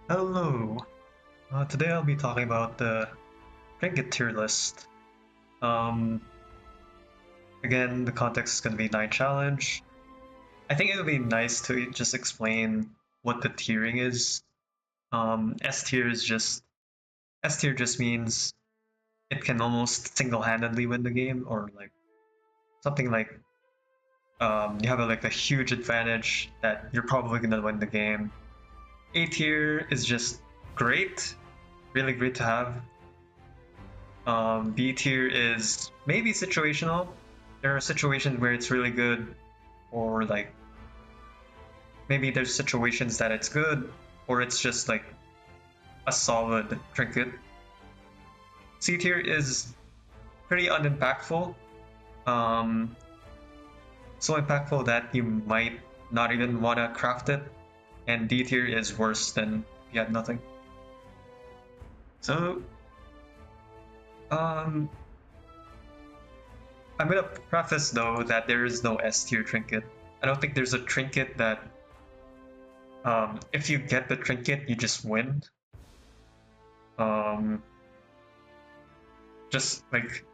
Hello. Today I'll be talking about the Trinket tier list. Um, Again, the context is going to be 9 challenge. I think it would be nice to just explain what the tiering is. S tier is just S tier just means it can almost single-handedly win the game, or like something like you have like a huge advantage that you're probably going to win the game. A tier is just great, really great to have. B tier is maybe situational. There are situations where it's really good, or like maybe there's situations that it's good, or it's just like a solid trinket. C tier is pretty unimpactful. Um, so impactful that you might not even want to craft it. And D tier is worse than you had nothing. So, I'm gonna preface though that there is no S tier trinket. I don't think there's a trinket that if you get the trinket, you just win. Um, just like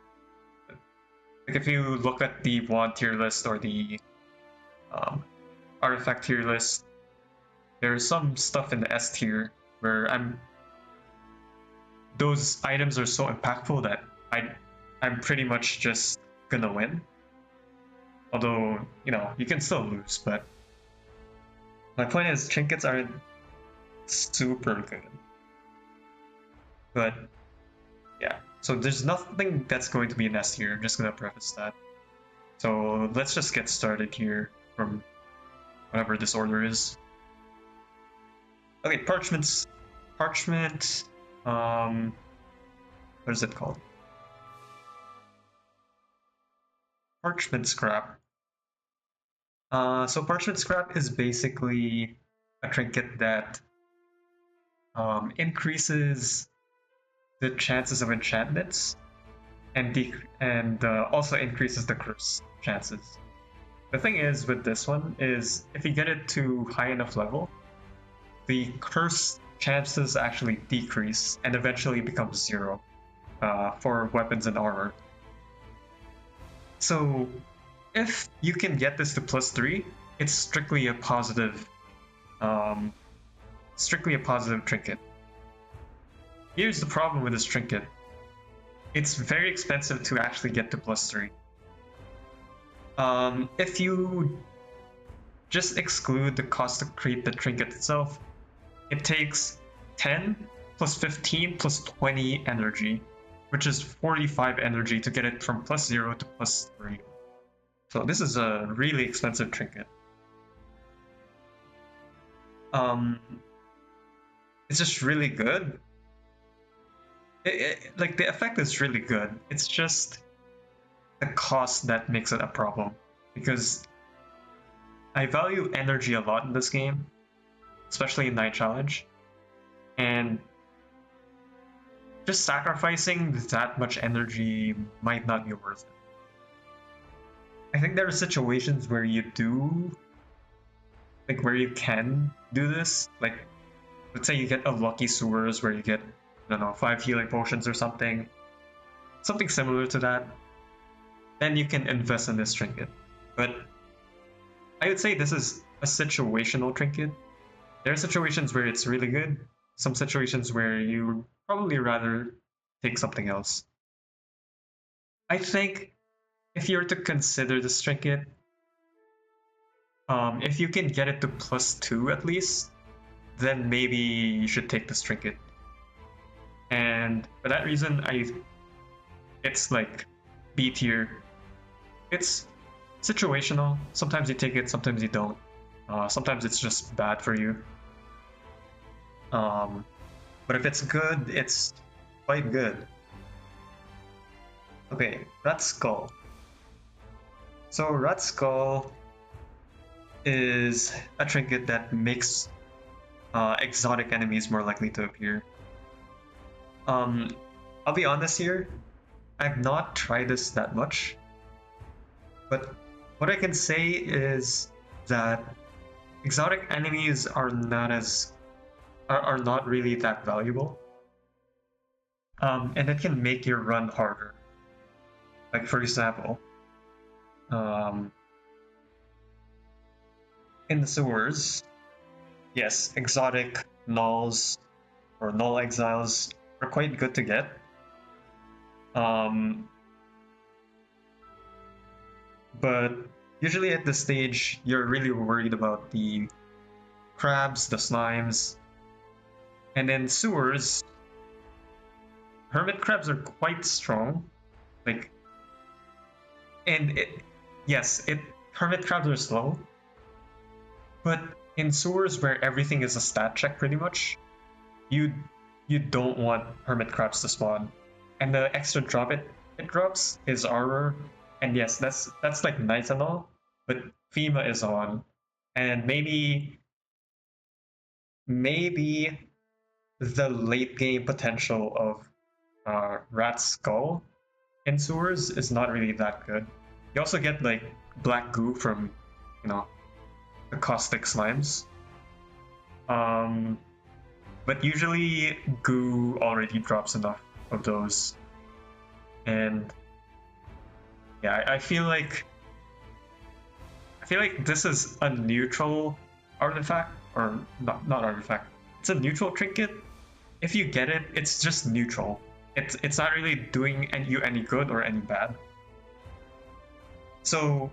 if you look at the wand tier list or the artifact tier list, there's some stuff in the S tier where those items are so impactful that I'm pretty much just gonna win. Although, you can still lose, but my point is trinkets aren't super good. But yeah, so there's nothing that's going to be an S tier. I'm just gonna preface that. So let's just get started here from whatever this order is. Okay, Parchment. What is it called? Parchment scrap. So Parchment scrap is basically a trinket that increases the chances of enchantments and also increases the curse chances. The thing is with this one is if you get it to high enough level, the curse chances actually decrease and eventually becomes 0 for weapons and armor. So if you can get this to +3, it's strictly a positive trinket. Here's the problem with this trinket. It's very expensive to actually get to +3. If you just exclude the cost to create the trinket itself, it takes 10 plus 15 plus 20 energy, which is 45 energy to get it from +0 to +3. So this is a really expensive trinket. It's just really good. Like the effect is really good. It's just the cost that makes it a problem, because I value energy a lot in this game, especially in Night Challenge, and just sacrificing that much energy might not be worth it. I think there are situations where you can do this. Like, let's say you get a lucky sewers where you get, I don't know, 5 healing potions or something similar to that. Then you can invest in this trinket. But I would say this is a situational trinket. There are situations where it's really good, some situations where you would probably rather take something else. I think if you were to consider this trinket, if you can get it to +2 at least, then maybe you should take this trinket. And for that reason, it's like B tier. It's situational. Sometimes you take it, sometimes you don't. Sometimes it's just bad for you. But if it's good, it's quite good. Okay, Rat Skull. So Rat Skull is a trinket that makes exotic enemies more likely to appear. I'll be honest here, I've not tried this that much, but what I can say is that exotic enemies are not as are not really that valuable. And it can make your run harder. Like for example, um, in the sewers, yes, exotic nulls or null exiles are quite good to get. Um, but usually at this stage, you're really worried about the crabs, the slimes, and in sewers, hermit crabs are quite strong. Like, and it, yes, it hermit crabs are slow, but in sewers where everything is a stat check pretty much, you you don't want hermit crabs to spawn, and the extra drop it drops is armor, and yes, that's like nice and all, but FEMA is on, and maybe the late game potential of Rat's Skull in sewers is not really that good. You also get like black goo from, you know, the caustic slimes. Um, but usually goo already drops enough of those, and yeah, I feel like this is a neutral artifact, or not artifact. It's a neutral trinket. If you get it, it's just neutral. It's not really doing you any good or any bad. So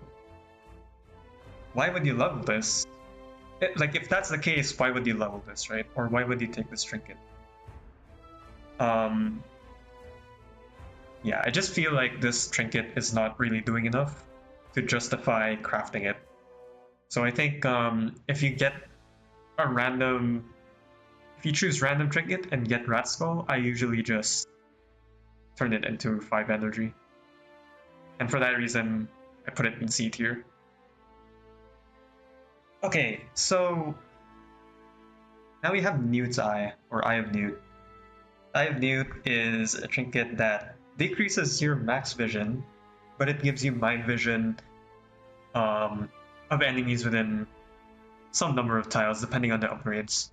why would you level this? Like if that's the case, why would you level this, right? Or why would you take this trinket? Um, yeah, I just feel like this trinket is not really doing enough to justify crafting it. So I think if you get a random, if you choose random trinket and get Rat Skull, I usually just turn it into 5 energy. And for that reason, I put it in C tier. Okay, so now we have Newt's Eye, or Eye of Newt. Eye of Newt is a trinket that decreases your max vision, but it gives you mind vision of enemies within some number of tiles, depending on the upgrades.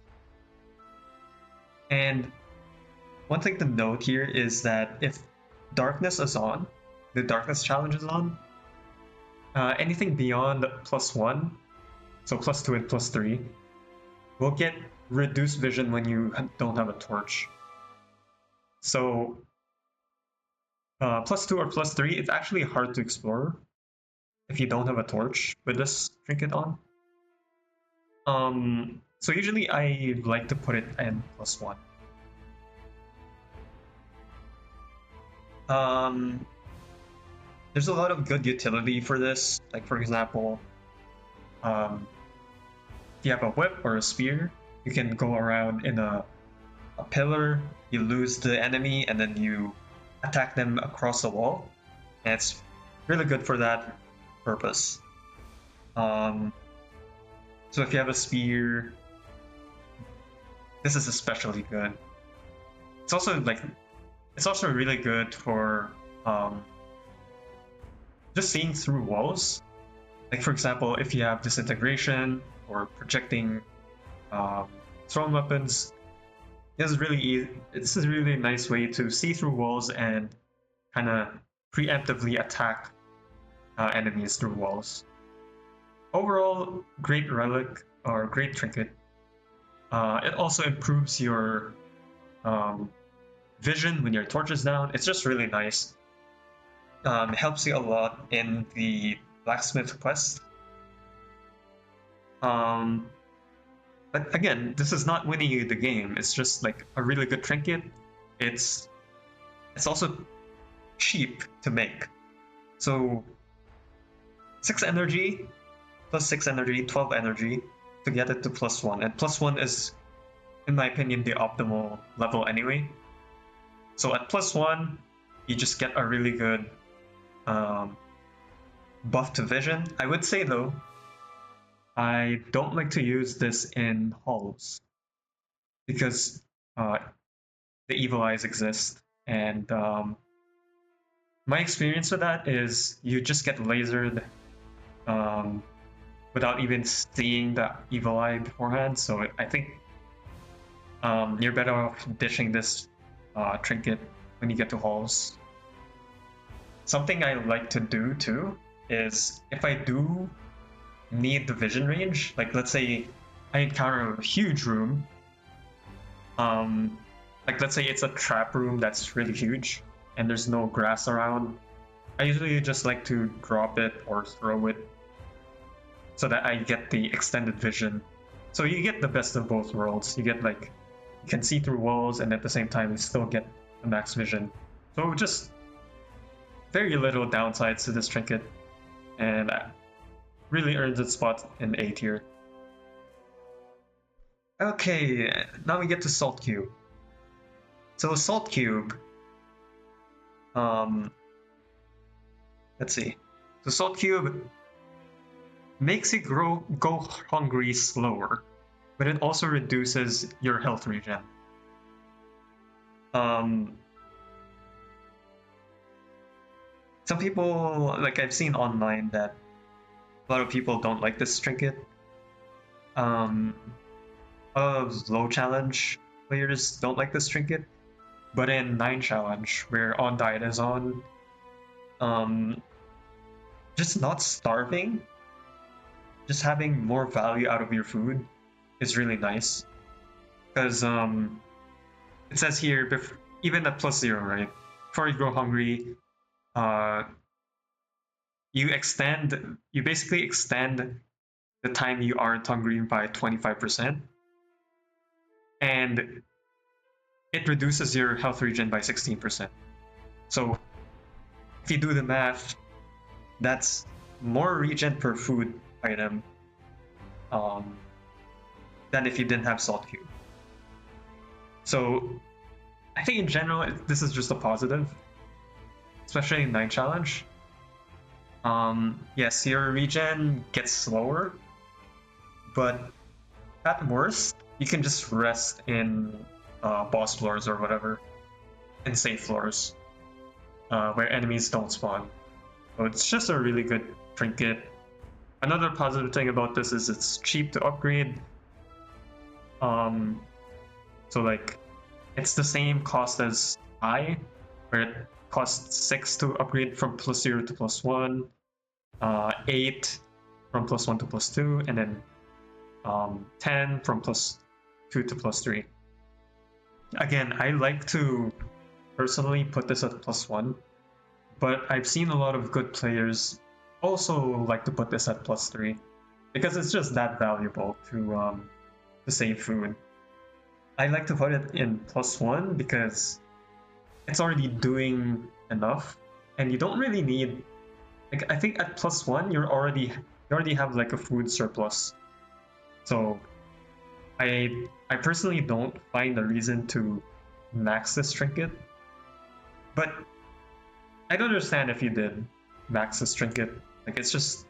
And one thing to note here is that if darkness is on, the darkness challenge is on, anything beyond +1, so +2 and +3, will get reduced vision when you don't have a torch. So +2 or +3, it's actually hard to explore if you don't have a torch with this trinket on. So usually I like to put it in +1. There's a lot of good utility for this. Like for example, if you have a whip or a spear, you can go around in a pillar, you lose the enemy, and then you attack them across the wall. And it's really good for that purpose. So if you have a spear, this is especially good. It's also really good for just seeing through walls. Like for example, if you have disintegration or projecting thrown weapons, this is a really nice way to see through walls and kind of preemptively attack enemies through walls. Overall, great relic or great trinket. It also improves your vision when your torch is down. It's just really nice. It helps you a lot in the blacksmith quest. But again, this is not winning you the game. It's just like a really good trinket. It's also cheap to make. So 6 energy plus 6 energy, 12 energy to get it to +1. And +1 is, in my opinion, the optimal level anyway. So at +1, you just get a really good buff to vision. I would say though, I don't like to use this in halls because the evil eyes exist, and my experience with that is you just get lasered without even seeing the evil eye beforehand. So I think you're better off dishing this trinket when you get to halls. Something I like to do too is if I do need the vision range, like let's say I encounter a huge room, like let's say it's a trap room that's really huge and there's no grass around, I usually just like to drop it or throw it so that I get the extended vision. So you get the best of both worlds. You get like, you can see through walls and at the same time you still get the max vision. So just very little downsides to this trinket, and really earns its spot in A tier. Okay, now we get to Salt Cube. So Salt Cube, let's see. So Salt Cube makes you go hungry slower, but it also reduces your health regen. Some people, like I've seen online that a lot of people don't like this trinket. A lot of low challenge players don't like this trinket, but in 9 challenge, where on diet is on, just not starving, just having more value out of your food is really nice. Because it says here, even at +0, right? Before you grow hungry, you basically extend the time you aren't hungry by 25%, and it reduces your health regen by 16%. So if you do the math, that's more regen per food item than if you didn't have Salt Cube. So I think in general, this is just a positive, especially in 9 challenge. Yes, your regen gets slower, but at worst, you can just rest in boss floors or whatever, in safe floors, where enemies don't spawn. So it's just a really good trinket. Another positive thing about this is it's cheap to upgrade. So like, it's the same cost as I, where it costs 6 to upgrade from +0 to +1, 8 from +1 to +2, and then 10 from +2 to +3. Again, I like to personally put this at +1, but I've seen a lot of good players also like to put this at +3 because it's just that valuable to save food. I like to put it in +1 because it's already doing enough, and you don't really need. Like I think at +1 you already have like a food surplus. So I personally don't find a reason to max this trinket, but I'd understand if you did max this trinket. Like it just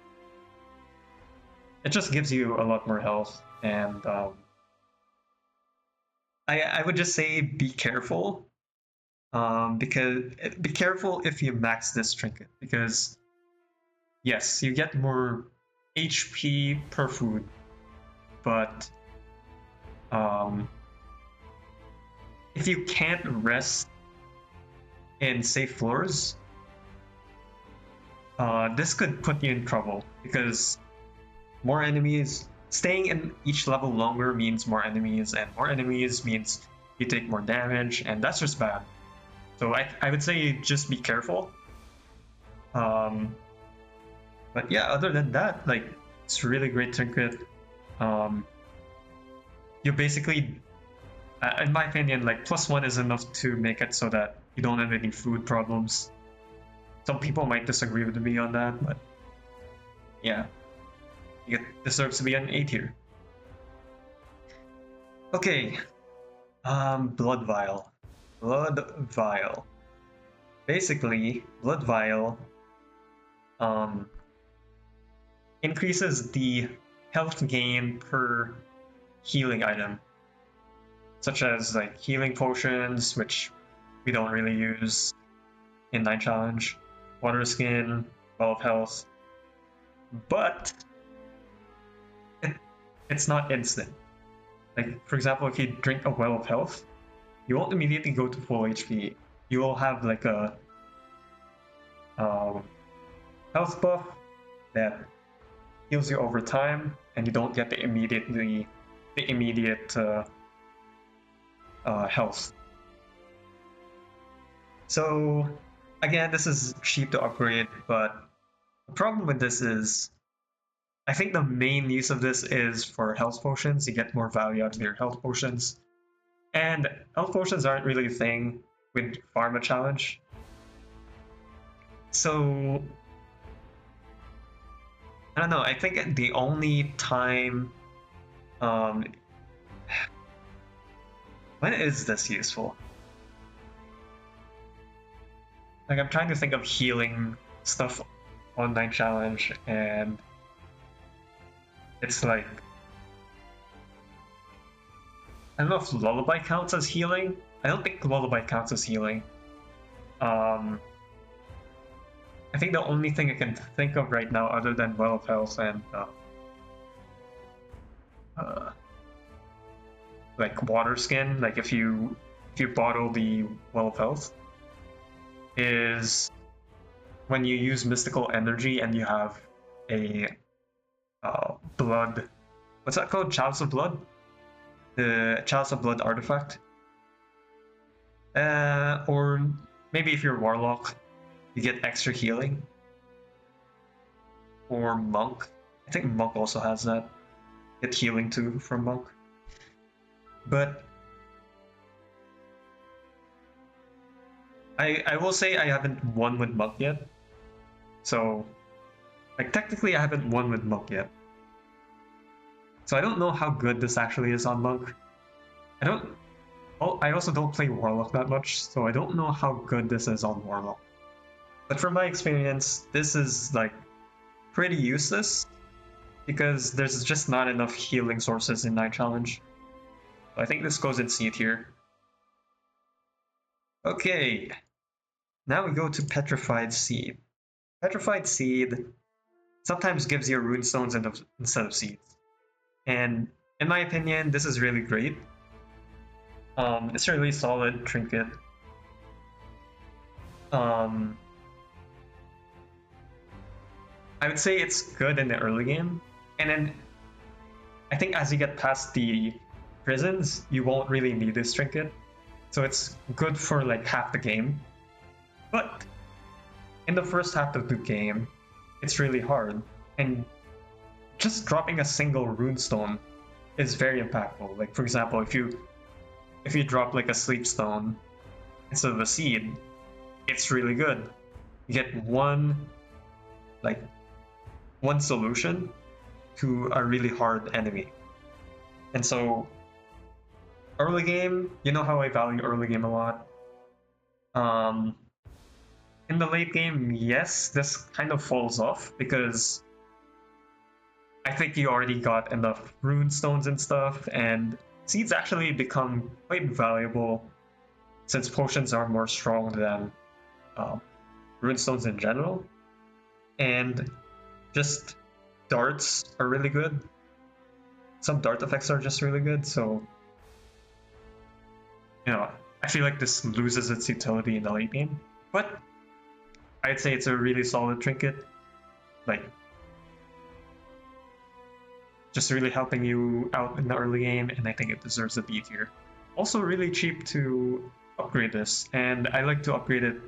gives you a lot more health, and I would just say be careful, because be careful if you max this trinket, because yes, you get more HP per food, but if you can't rest in safe floors, this could put you in trouble, because more enemies, staying in each level longer means more enemies, and more enemies means you take more damage, and that's just bad. So I would say just be careful. But yeah, other than that, like, it's a really great trinket. You basically, in my opinion, like +1 is enough to make it so that you don't have any food problems. Some people might disagree with me on that, but yeah, it deserves to be an A tier. Okay, Blood Vial. Blood Vial. Basically, Blood Vial increases the health gain per healing item, such as like healing potions, which we don't really use in 9 challenge, water skin, 12 health, but it's not instant. Like, for example, if you drink a well of health, you won't immediately go to full HP. You will have like a health buff that heals you over time, and you don't get the immediate health. So again, this is cheap to upgrade, but the problem with this is I think the main use of this is for health potions. You get more value out of your health potions. And health potions aren't really a thing with Pharma Challenge. So I don't know, I think the only time when is this useful? Like, I'm trying to think of healing stuff on Night Challenge, and it's like I don't know if Lullaby counts as healing. I don't think Lullaby counts as healing. I think the only thing I can think of right now, other than Well of Health and like Water Skin, like if you bottle the Well of Health, is when you use mystical energy and you have a blood. What's that called? Chalice of Blood? The Chalice of Blood artifact. Or maybe if you're Warlock, you get extra healing. Or Monk. I think Monk also has that. Get healing too from Monk. But I will say I haven't won with Monk yet. So, like, technically I haven't won with Monk yet. So I don't know how good this actually is on Monk. I also don't play Warlock that much, so I don't know how good this is on Warlock. But from my experience, this is like pretty useless because there's just not enough healing sources in Night Challenge. So I think this goes in C tier. Okay, now we go to Petrified Seed. Petrified Seed sometimes gives you runestones instead of seeds. And in my opinion, this is really great. It's a really solid trinket. I would say it's good in the early game, and then I think as you get past the prisons, you won't really need this trinket. So it's good for like half the game. But in the first half of the game, it's really hard. And just dropping a single runestone is very impactful. Like, for example, if you drop like a sleep stone instead of a seed, it's really good. You get one solution to a really hard enemy. And so early game, you know how I value early game a lot. In the late game, yes, this kind of falls off because I think you already got enough rune stones and stuff, and seeds actually become quite valuable since potions are more strong than rune stones in general. And just darts are really good. Some dart effects are just really good, so I feel like this loses its utility in the late game. But I'd say it's a really solid trinket. Like, just really helping you out in the early game, and I think it deserves a B tier. Also really cheap to upgrade this, and I like to upgrade it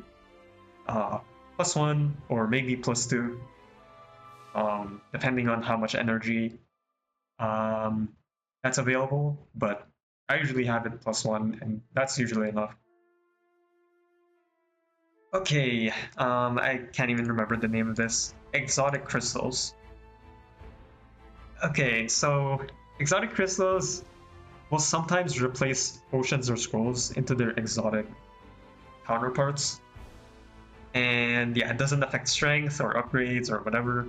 +1 or maybe +2, depending on how much energy that's available, but I usually have it +1, and that's usually enough. Okay, I can't even remember the name of this. Exotic crystals. Okay, so exotic crystals will sometimes replace potions or scrolls into their exotic counterparts. And yeah, it doesn't affect strength or upgrades or whatever.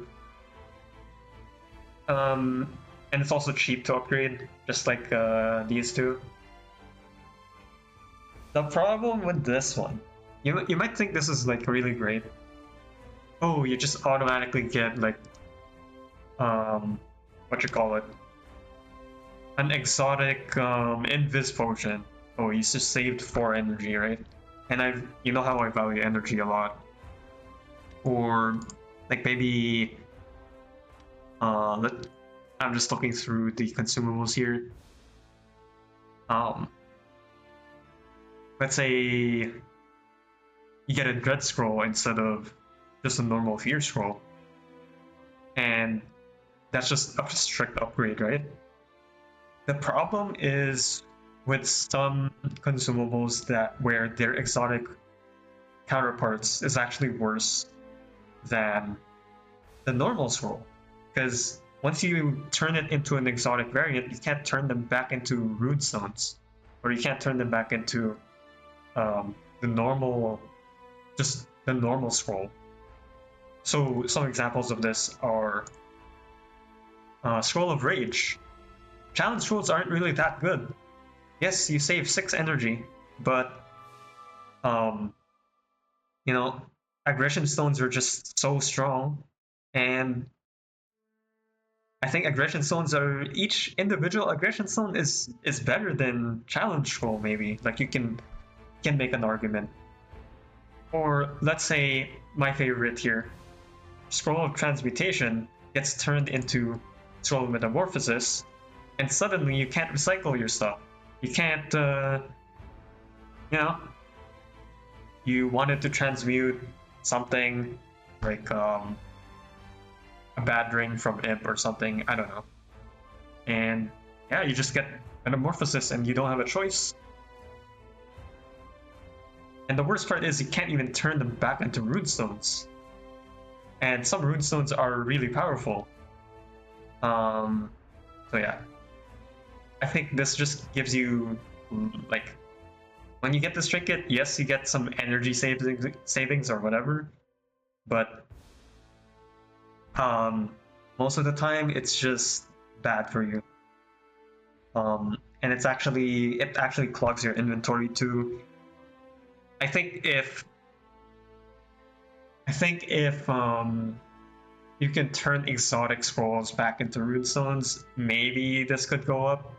And it's also cheap to upgrade, just like these two. The problem with this one, you might think this is like really great. Oh, you just automatically get like what you call it, an exotic invis potion. Oh, he's just saved 4 energy, right? And you know how I value energy a lot. Or like maybe I'm just looking through the consumables here. Um, let's say you get a dread scroll instead of just a normal fear scroll, and that's just a strict upgrade, right? The problem is with some consumables that where their exotic counterparts is actually worse than the normal scroll, because once you turn it into an exotic variant, you can't turn them back into rune stones, or you can't turn them back into the normal, just the normal scroll. So some examples of this are Scroll of Rage. Challenge scrolls aren't really that good. Yes, you save 6 energy, but you know, aggression stones are just so strong, and I think aggression stones are each individual aggression stone is better than challenge scroll maybe. Like you can make an argument. Or let's say my favorite here, Scroll of Transmutation gets turned into Scroll of Metamorphosis, and suddenly you can't recycle your stuff. You can't, you know, you wanted to transmute something like a bad ring from Imp or something, I don't know. And yeah, you just get Metamorphosis and you don't have a choice. And the worst part is you can't even turn them back into runestones. And some runestones are really powerful. So yeah. I think this just gives you, like, when you get this trinket, yes, you get some energy savings or whatever, but most of the time it's just bad for you. And it actually clogs your inventory too. I think if you can turn exotic scrolls back into runestones, maybe this could go up.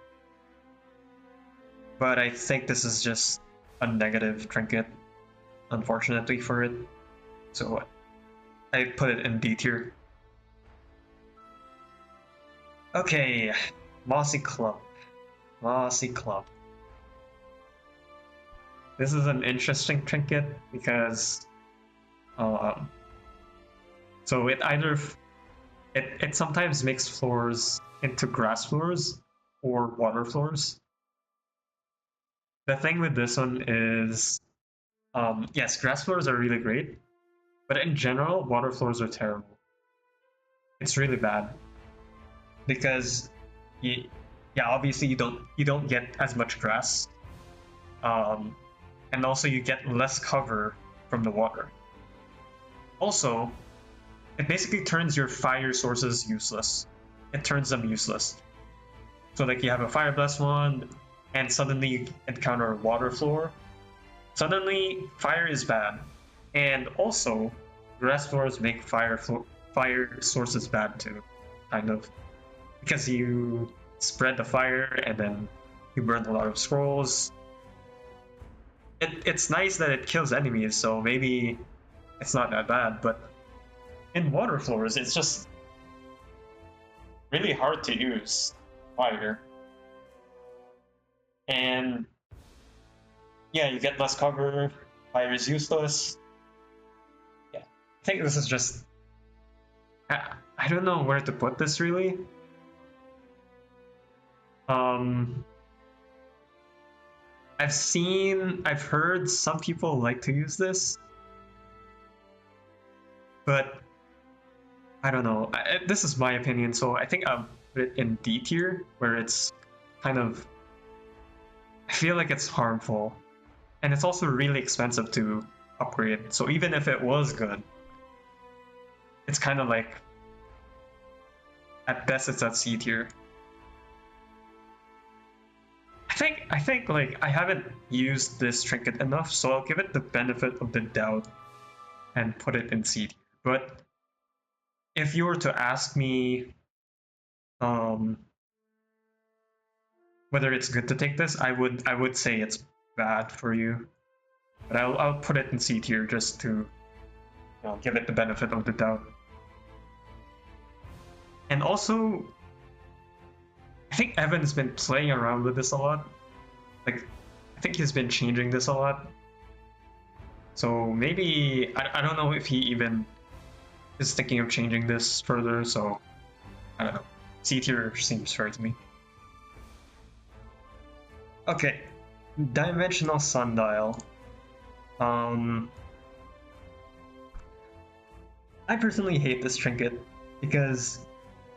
But I think this is just a negative trinket, unfortunately for it. So I put it in D tier. Okay, Mossy Club. Mossy Club. This is an interesting trinket because so it sometimes makes floors into grass floors or water floors. The thing with this one is, yes, grass floors are really great, but in general, water floors are terrible. It's really bad because, yeah, obviously you don't get as much grass, and also you get less cover from the water. Also, it basically turns your fire sources useless. It turns them useless. So like you have a fire blast one, and suddenly you encounter a water floor. Suddenly, fire is bad, and also grass floors make fire sources bad too, kind of, because you spread the fire and then you burn a lot of scrolls. It's nice that it kills enemies, so maybe it's not that bad, but in water floors, it's just really hard to use fire. And yeah, you get less cover, fire is useless. Yeah, I think this is just. I don't know where to put this really. Um, I've heard some people like to use this, but I don't know. This is my opinion, so I think I'll put it in D tier, where it's kind of. I feel like it's harmful, and it's also really expensive to upgrade. So even if it was good, it's kind of like at best it's at C tier. I think like I haven't used this trinket enough, so I'll give it the benefit of the doubt and put it in C tier. But if you were to ask me, um, whether it's good to take this. I would say it's bad for you, but I'll put it in C tier just to give it the benefit of the doubt. And also, I think Evan's been playing around with this a lot. Like, I think he's been changing this a lot. So maybe, I don't know if he even is thinking of changing this further, so I don't know. C tier seems fair to me. Okay, Dimensional Sundial. I personally hate this trinket because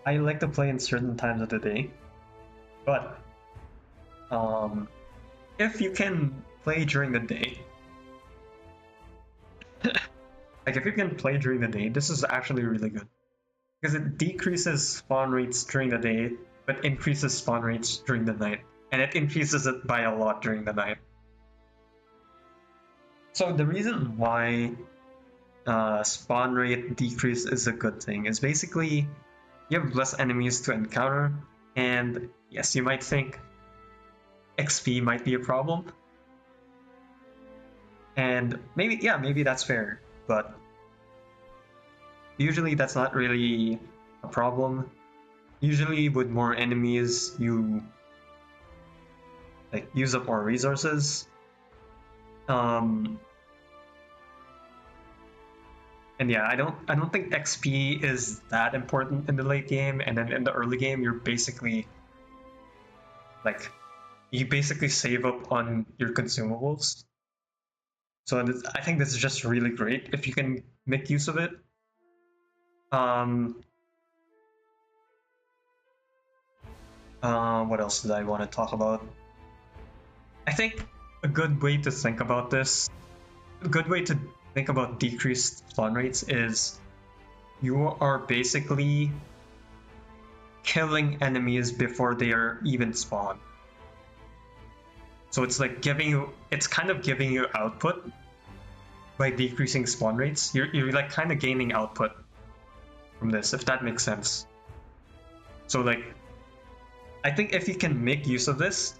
I like to play in certain times of the day. But if you can play during the day, like if you can play during the day, this is actually really good because it decreases spawn rates during the day, but increases spawn rates during the night, and it increases it by a lot during the night. So the reason why spawn rate decrease is a good thing is basically you have less enemies to encounter, and yes, you might think XP might be a problem, and maybe that's fair, but usually that's not really a problem. Usually with more enemies you like use up more resources. And yeah, I don't think XP is that important in the late game, and then in the early game you basically save up on your consumables. So I think this is just really great if you can make use of it. What else did I want to talk about? I think a good way to think about this, a good way to think about decreased spawn rates is you are basically killing enemies before they are even spawned. So it's like it's kind of giving you output by decreasing spawn rates. You're like kind of gaining output from this, if that makes sense. So like, I think if you can make use of this,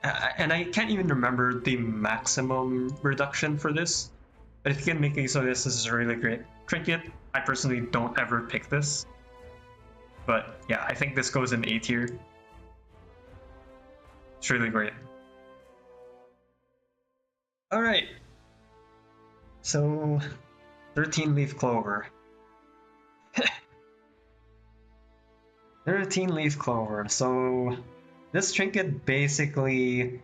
and I can't even remember the maximum reduction for this, but if you can make use of this, this is really great. Trinket, I personally don't ever pick this, but yeah, I think this goes in A tier. It's really great. Alright, so 13 leaf clover. 13 leaf clover, so this trinket basically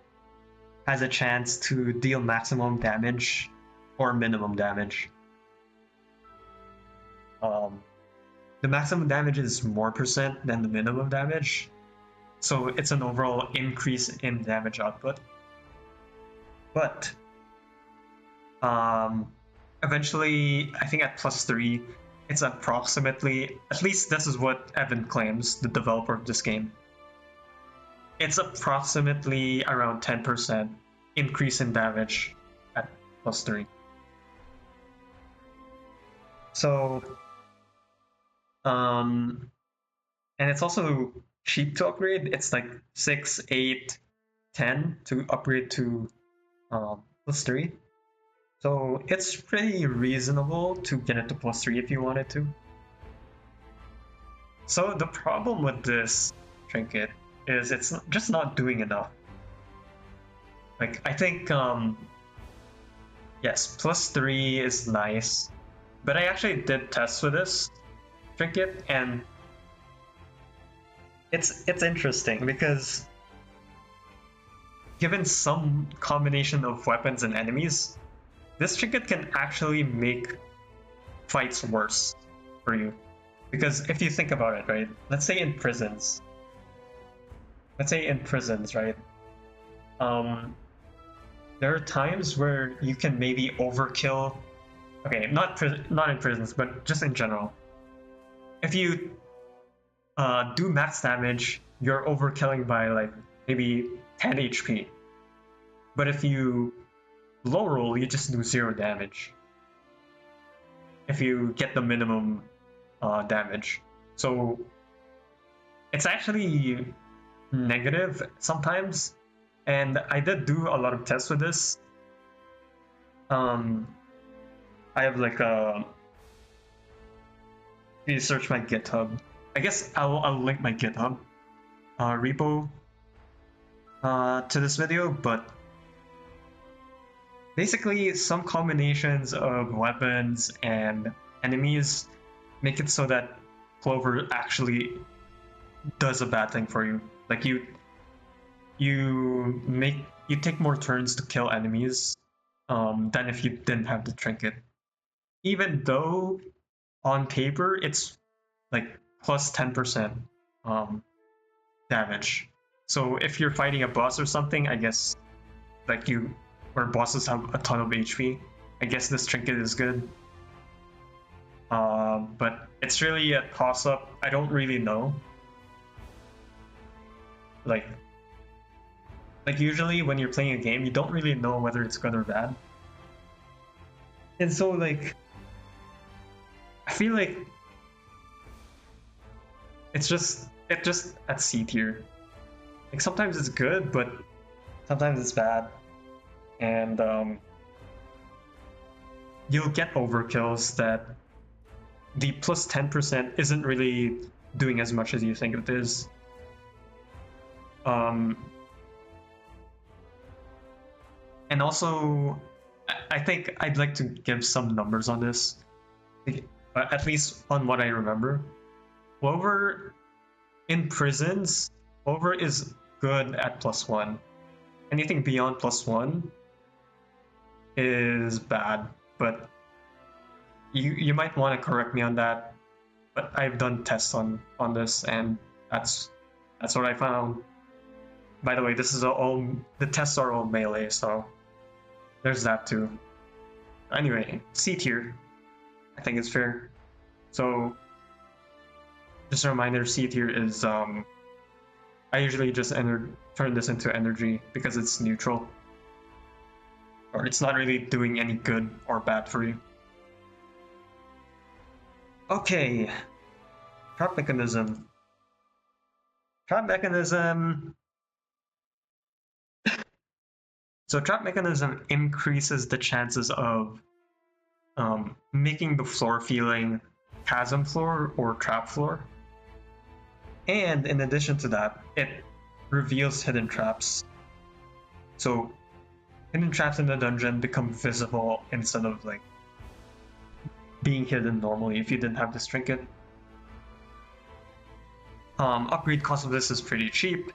has a chance to deal maximum damage or minimum damage. The maximum damage is more percent than the minimum damage, so it's an overall increase in damage output. But eventually, I think at +3, it's approximately, at least this is what Evan claims, the developer of this game, it's approximately around 10% increase in damage at +3. So, and it's also cheap to upgrade. It's like 6, 8, 10 to upgrade to +3. So it's pretty reasonable to get it to +3 if you wanted to. So the problem with this trinket is it's just not doing enough. Like, I think, yes, +3 is nice, but I actually did tests with this trinket, and it's interesting because given some combination of weapons and enemies, this trinket can actually make fights worse for you. Because if you think about it, right? Let's say in prisons, right? There are times where you can maybe overkill. Okay, not in prisons, but just in general. If you do max damage, you're overkilling by like maybe 10 HP. But if you low roll, you just do 0 damage. If you get the minimum damage. So it's actually negative sometimes, and I did do a lot of tests with this. I have like a. You search my GitHub. I guess I'll link my GitHub repo to this video, but basically some combinations of weapons and enemies make it so that clover actually does a bad thing for you. Like you take more turns to kill enemies than if you didn't have the trinket. Even though on paper it's like plus 10% damage. So if you're fighting a boss or something, I guess like where bosses have a ton of HP, I guess this trinket is good. But it's really a toss-up. I don't really know. Like usually when you're playing a game, you don't really know whether it's good or bad. And so like, I feel like it's just at C tier. Like sometimes it's good, but sometimes it's bad. And you'll get overkills that the plus 10% isn't really doing as much as you think it is. And also, I think I'd like to give some numbers on this, at least on what I remember. Clover in prisons, Clover is good at +1. Anything beyond +1 is bad, but you might want to correct me on that. But I've done tests on this, and that's what I found. By the way, the tests are all melee, so there's that too. Anyway, C tier, I think it's fair. So just a reminder, C tier is I usually just turn this into energy because it's neutral, or it's not really doing any good or bad for you. Okay, trap mechanism. So trap mechanism increases the chances of making the floor feeling chasm floor or trap floor. And in addition to that, it reveals hidden traps. So hidden traps in the dungeon become visible instead of like being hidden normally if you didn't have this trinket. Upgrade cost of this is pretty cheap,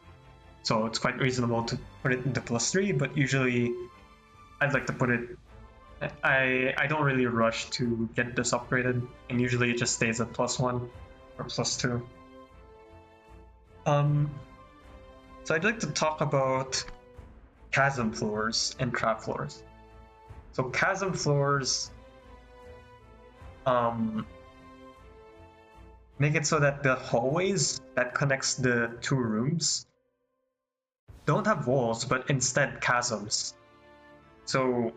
so it's quite reasonable to put it into +3, but usually I'd like to put it. I don't really rush to get this upgraded, and usually it just stays at +1 or +2. So I'd like to talk about chasm floors and trap floors. So chasm floors make it so that the hallways that connects the two rooms don't have walls, but instead chasms. So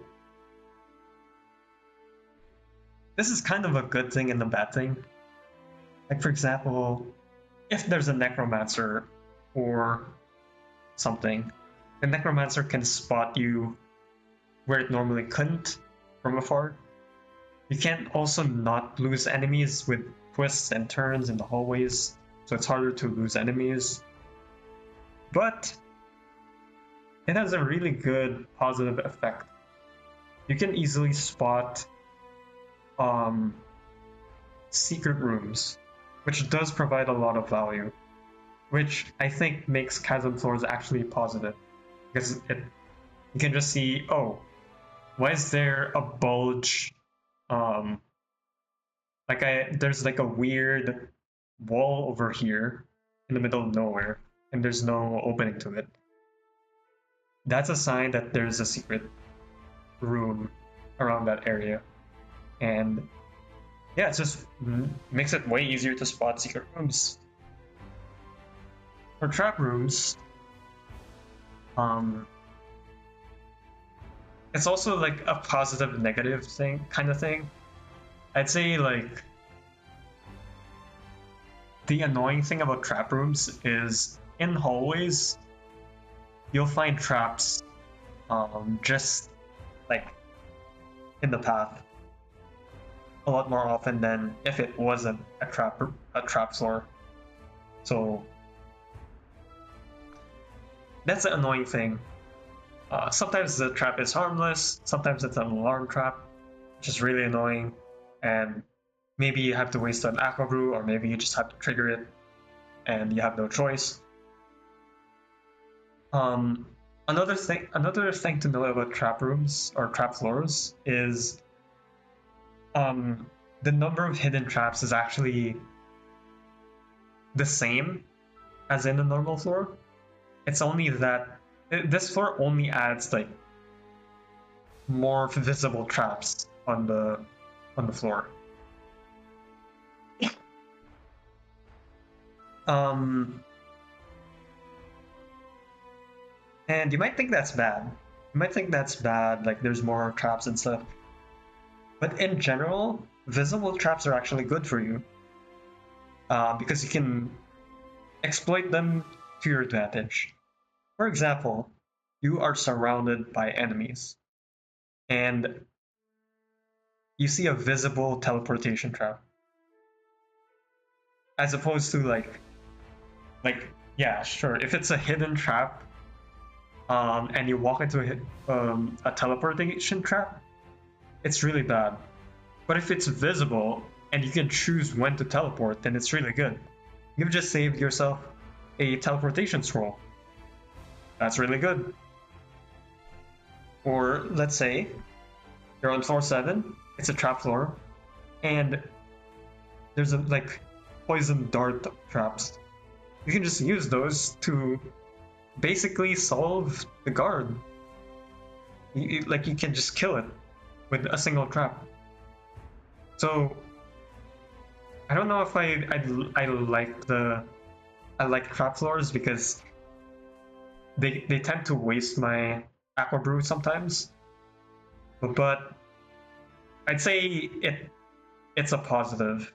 this is kind of a good thing and a bad thing. Like for example, if there's a necromancer or something, the necromancer can spot you where it normally couldn't from afar. You can also not lose enemies with twists and turns in the hallways, so it's harder to lose enemies. But it has a really good positive effect. You can easily spot secret rooms, which does provide a lot of value, which I think makes chasm floors actually positive, because you can just see, oh, why is there a bulge? There's like a weird wall over here in the middle of nowhere, and there's no opening to it. That's a sign that there's a secret room around that area. And yeah, it just makes it way easier to spot secret rooms. For trap rooms, it's also like a positive negative thing kind of thing. I'd say like the annoying thing about trap rooms is in hallways, you'll find traps just like in the path a lot more often than if it wasn't a trap floor. So that's the annoying thing. Sometimes the trap is harmless, sometimes it's an alarm trap, which is really annoying, and maybe you have to waste an aqua brew, or maybe you just have to trigger it and you have no choice. Another thing to know about trap rooms or trap floors is the number of hidden traps is actually the same as in a normal floor. It's only that this floor only adds like more visible traps on the floor. And you might think that's bad. You might think that's bad, like there's more traps and stuff. But in general, visible traps are actually good for you. Because you can exploit them to your advantage. For example, you are surrounded by enemies, and you see a visible teleportation trap. As opposed to like yeah, sure, if it's a hidden trap, and you walk into a teleportation trap, it's really bad. But if it's visible and you can choose when to teleport, then it's really good. You've just saved yourself a teleportation scroll. That's really good. Or let's say you're on floor 7, it's a trap floor, and there's like poison dart traps. You can just use those to basically solve the guard. You can just kill it with a single trap. So I don't know if I like trap floors because they tend to waste my aqua brew sometimes. But I'd say it's a positive.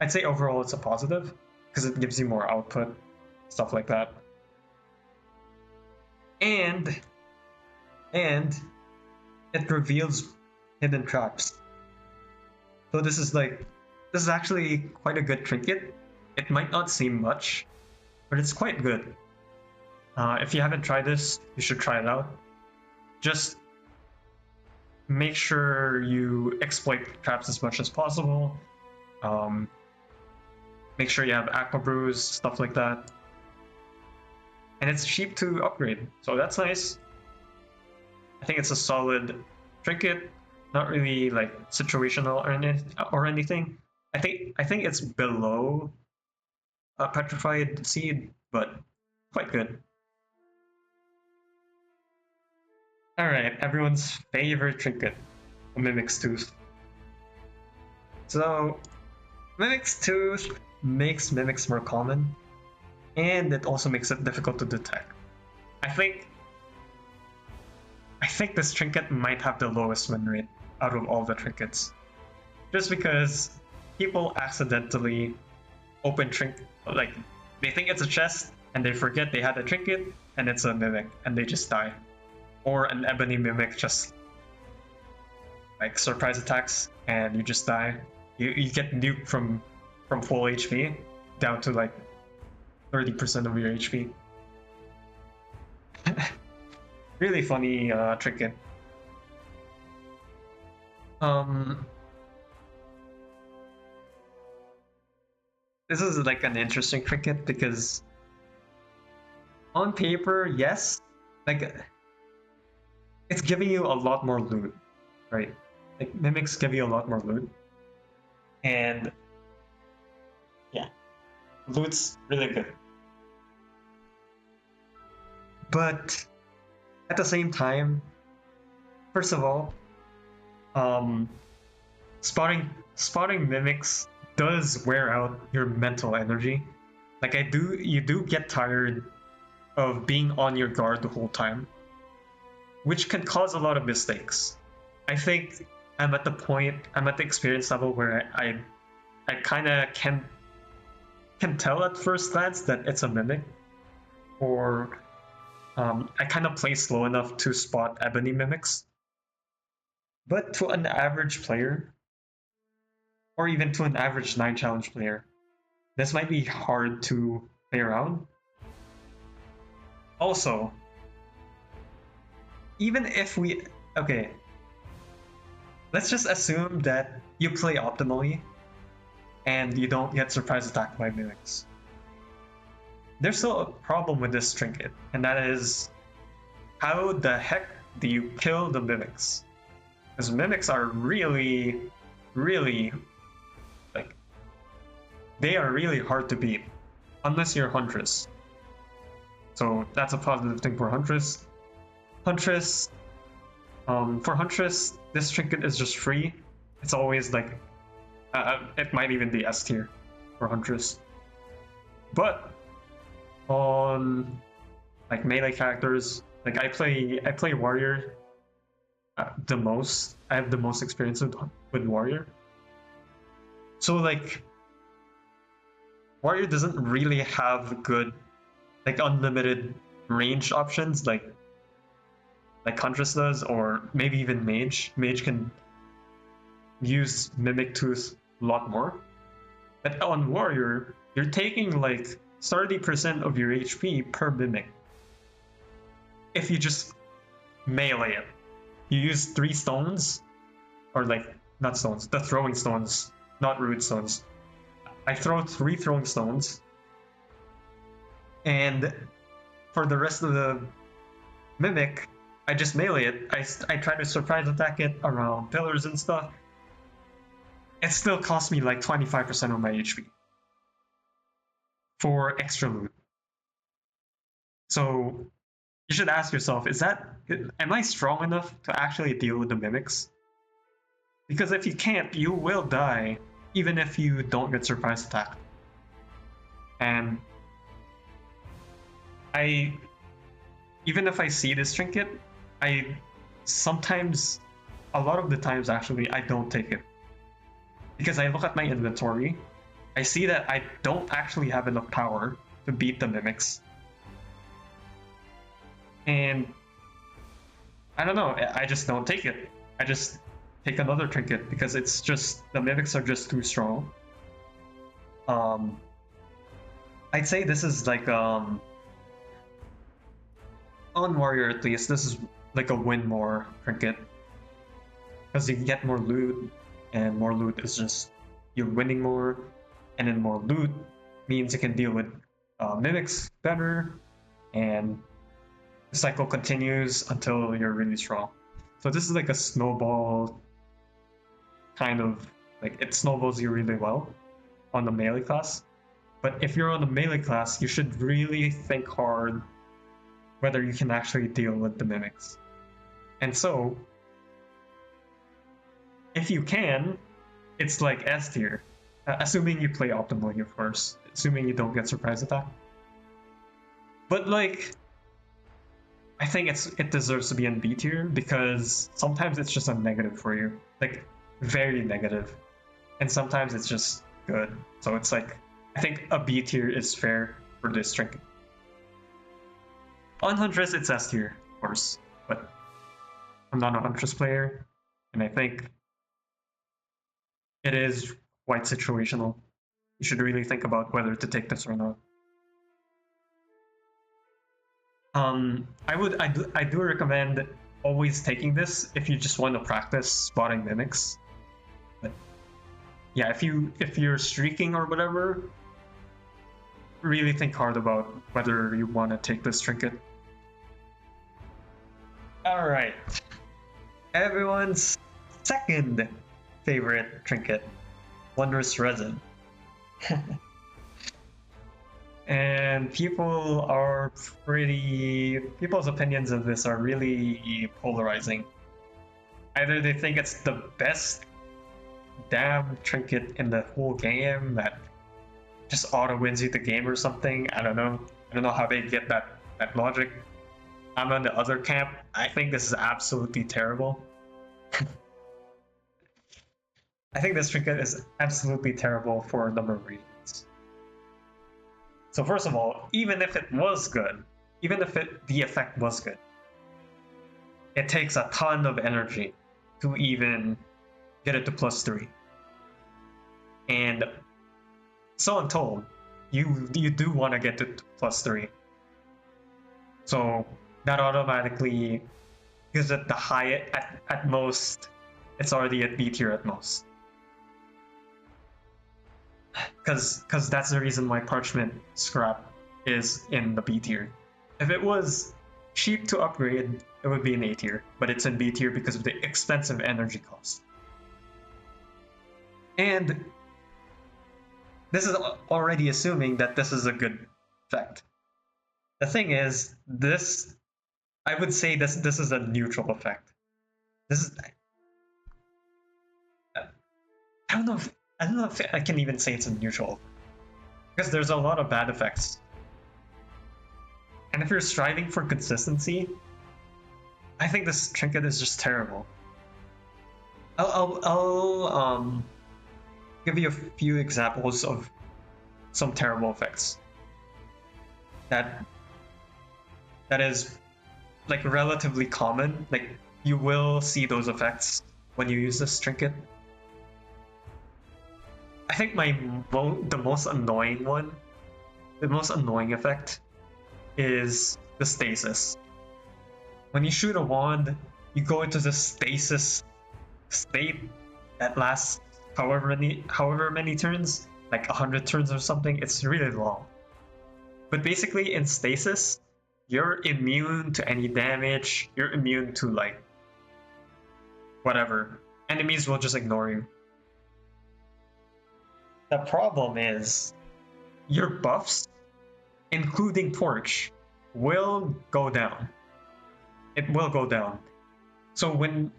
I'd say overall it's a positive because it gives you more output, stuff like that. And it reveals hidden traps. So this is actually quite a good trinket. It might not seem much, but it's quite good. If you haven't tried this, you should try it out. Just make sure you exploit traps as much as possible. Make sure you have aqua brews, stuff like that. And it's cheap to upgrade, so that's nice. I think it's a solid trinket, not really like situational or anything. I think it's below a Petrified seed, but quite good. Alright, everyone's favorite trinket, Mimic's Tooth. So, Mimic's Tooth makes mimics more common, and it also makes it difficult to detect. I think this trinket might have the lowest win rate out of all the trinkets, just because people accidentally open like they think it's a chest and they forget they had a trinket and it's a mimic and they just die, or an ebony mimic just like surprise attacks and you just die. You get nuked from full HP down to like 30% of your HP. Really funny trinket. This is like an interesting trinket because on paper, yes, like it's giving you a lot more loot, right? Like mimics give you a lot more loot, and yeah, loot's really good. But at the same time, first of all, spotting mimics does wear out your mental energy. Like you do get tired of being on your guard the whole time, which can cause a lot of mistakes. I think I'm at the experience level where I kind of can tell at first glance that it's a mimic, or I kind of play slow enough to spot ebony mimics. But to an average player, or even to an average 9 challenge player, this might be hard to play around. Also, even if we... Okay, let's just assume that you play optimally and you don't get surprise attacked by mimics. There's still a problem with this trinket, and that is, how the heck do you kill the mimics? Because mimics are really, like, they are really hard to beat, unless you're Huntress. So that's a positive thing for Huntress. For Huntress, this trinket is just free. It's always like, it might even be S tier for Huntress. But on like melee characters, like I play Warrior the most. I have the most experience with Warrior. So like, Warrior doesn't really have good, like unlimited range options like Huntress does, or maybe even Mage. Mage can use Mimic Tooth a lot more. But on Warrior, you're taking like 30% of your HP per Mimic. If you just melee it. You use 3 stones, or like, not stones, the throwing stones, not root stones. I throw 3 throwing stones, and for the rest of the Mimic, I just melee it. I try to surprise attack it around pillars and stuff. It still costs me like 25% of my HP for extra loot. So you should ask yourself, am I strong enough to actually deal with the mimics? Because if you can't, you will die, even if you don't get surprise attacked. And even if I see this trinket, a lot of the times actually, I don't take it. Because I look at my inventory, I see that I don't actually have enough power to beat the mimics. And I don't know, I just don't take it. I just take another trinket because it's just, the mimics are just too strong. I'd say this is like, on Warrior at least, this is like a win more trinket. Because you can get more loot, and more loot is just, you're winning more, and then more loot means you can deal with mimics better, and the cycle continues until you're really strong. So this is like a snowball kind of, like, it snowballs you really well on the melee class. But if you're on the melee class, you should really think hard whether you can actually deal with the mimics. And so, if you can, it's like S tier. Assuming you play optimally, of course. Assuming you don't get surprise attack. But like, I think it deserves to be in B tier because sometimes it's just a negative for you. Like, very negative. And sometimes it's just good. So it's like, I think a B tier is fair for this trinket. On Huntress, it's S tier, of course. But I'm not a Huntress player, and I think it is quite situational. You should really think about whether to take this or not. I do recommend always taking this if you just want to practice spotting mimics. But yeah, if you're streaking or whatever, really think hard about whether you want to take this trinket. Alright. Everyone's second favorite trinket, Wondrous resin. And people's opinions of this are really polarizing. Either they think it's the best damn trinket in the whole game that just auto wins you the game or something. I don't know how they get that logic. I'm on the other camp. I think this is absolutely terrible. I think this trinket is absolutely terrible for a number of reasons. So first of all, even if it was good, even if the effect was good, it takes a ton of energy to even get it to +3. And so I'm told, you do want to get to +3. So that automatically gives it the high at most. It's already at B tier at most. Because that's the reason why Parchment Scrap is in the B tier. If it was cheap to upgrade, it would be in A tier, but it's in B tier because of the expensive energy cost. And this is already assuming that this is a good effect. The thing is, I would say this is a neutral effect. This is, I don't know if I can even say it's a neutral, because there's a lot of bad effects. And if you're striving for consistency, I think this trinket is just terrible. I'll give you a few examples of some terrible effects that is like relatively common. Like, you will see those effects when you use this trinket. I think the most annoying effect is the stasis. When you shoot a wand, you go into the stasis state that lasts however many turns, like 100 turns or something. It's really long. But basically, in stasis, you're immune to any damage. You're immune to, like, whatever. Enemies will just ignore you. The problem is, your buffs, including Torch, will go down. It will go down. So when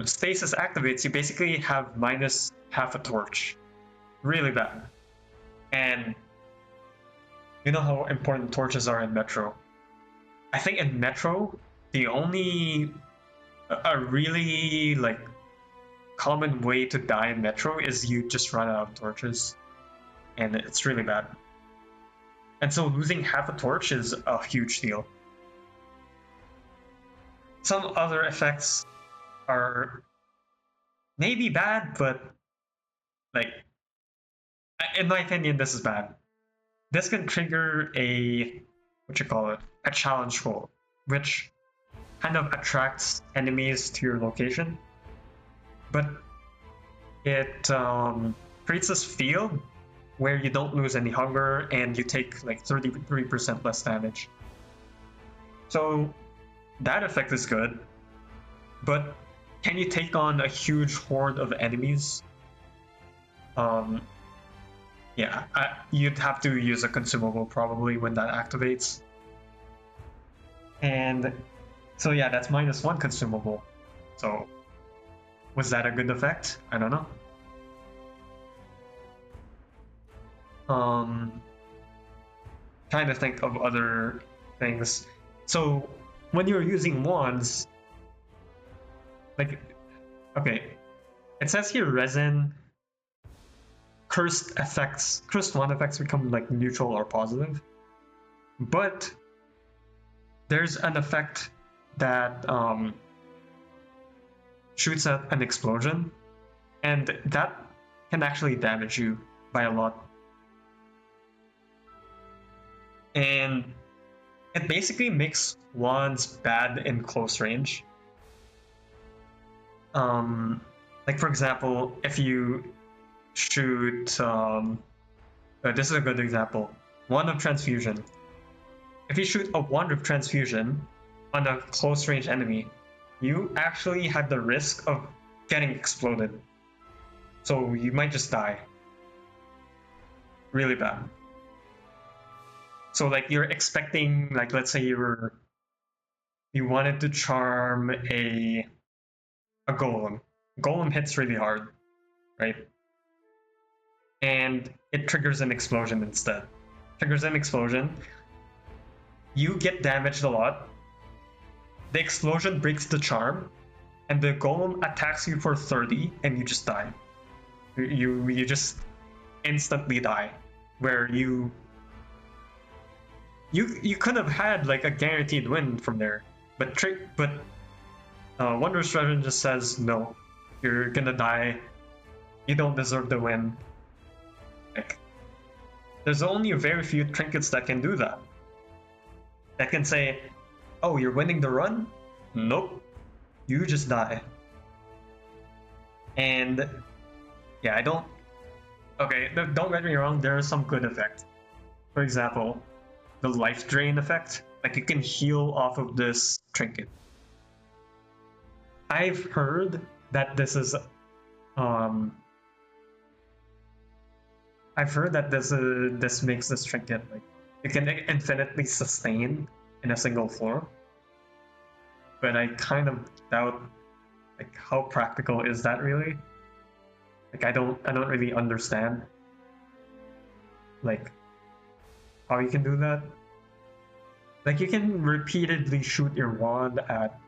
stasis activates, you basically have minus half a torch. Really bad. And you know how important torches are in Metro. I think in Metro, the only a really, like, common way to die in Metro is you just run out of torches, and it's really bad. And so losing half a torch is a huge deal. Some other effects are maybe bad, but, like, in my opinion, this is bad. This can trigger a challenge goal, which kind of attracts enemies to your location, but it creates this field where you don't lose any hunger and you take like 33% less damage. So that effect is good, but can you take on a huge horde of enemies? Yeah, you'd have to use a consumable probably when that activates. And so yeah, that's -1 consumable. So was that a good effect? I don't know. Trying to think of other things. So when you're using wands, like, okay, it says here resin, cursed wand effects become like neutral or positive, but there's an effect that shoots at an explosion, and that can actually damage you by a lot. And it basically makes wands bad in close range. Like, for example, if you shoot, this is a good example, Wand of Transfusion. If you shoot a Wand of Transfusion on a close range enemy, you actually have the risk of getting exploded. So you might just die. Really bad. So, like, you're expecting, like, let's say you wanted to charm a golem. Golem hits really hard, right? And it triggers an explosion instead. Triggers an explosion. You get damaged a lot. The explosion breaks the charm, and the golem attacks you for 30, and you just die. You just instantly die. where you could have had like a guaranteed win from there, but Wondrous resin just says no, you're gonna die, you don't deserve the win. Like, there's only very few trinkets that can do that. That can say, oh, you're winning the run? Nope, you just die. And yeah, I don't. Okay, don't get me wrong, there are some good effects. For example, the life drain effect. Like, you can heal off of this trinket. I've heard that this is this makes this trinket like it can infinitely sustain in a single floor. But I kind of doubt like how practical is that really? Like, I don't really understand like how you can do that. Like, you can repeatedly shoot your wand at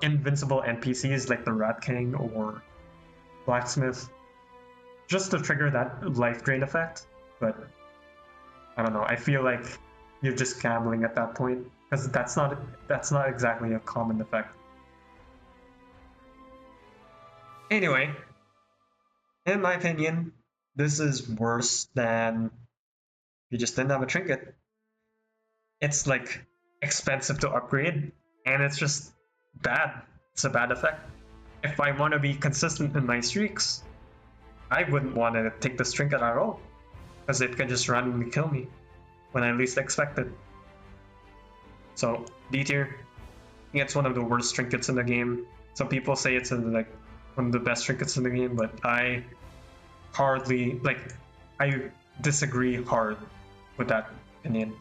invincible NPCs like the Rat King or Blacksmith, just to trigger that life drain effect. But I don't know. I feel like you're just gambling at that point because that's not exactly a common effect. Anyway, in my opinion, this is worse than you just didn't have a trinket. It's like expensive to upgrade, and it's just bad. It's a bad effect. If I want to be consistent in my streaks, I wouldn't want to take this trinket at all, because it can just randomly kill me when I least expect it. So D tier, I think it's one of the worst trinkets in the game. Some people say it's like one of the best trinkets in the game, but I disagree hard with that opinion.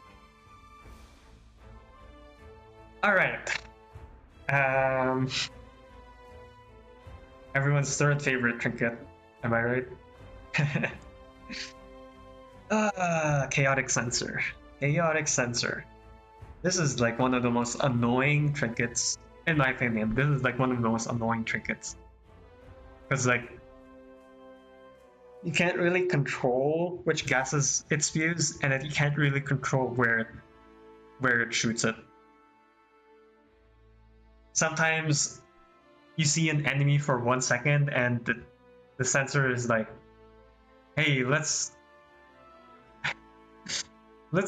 All right. Everyone's third favorite trinket. Am I right? Chaotic Sensor. Chaotic Sensor. This is like one of the most annoying trinkets, in my opinion. This is like one of the most annoying trinkets. Because like, you can't really control which gases it spews, and you can't really control where it shoots it. Sometimes you see an enemy for 1 second and the sensor is like, hey, let's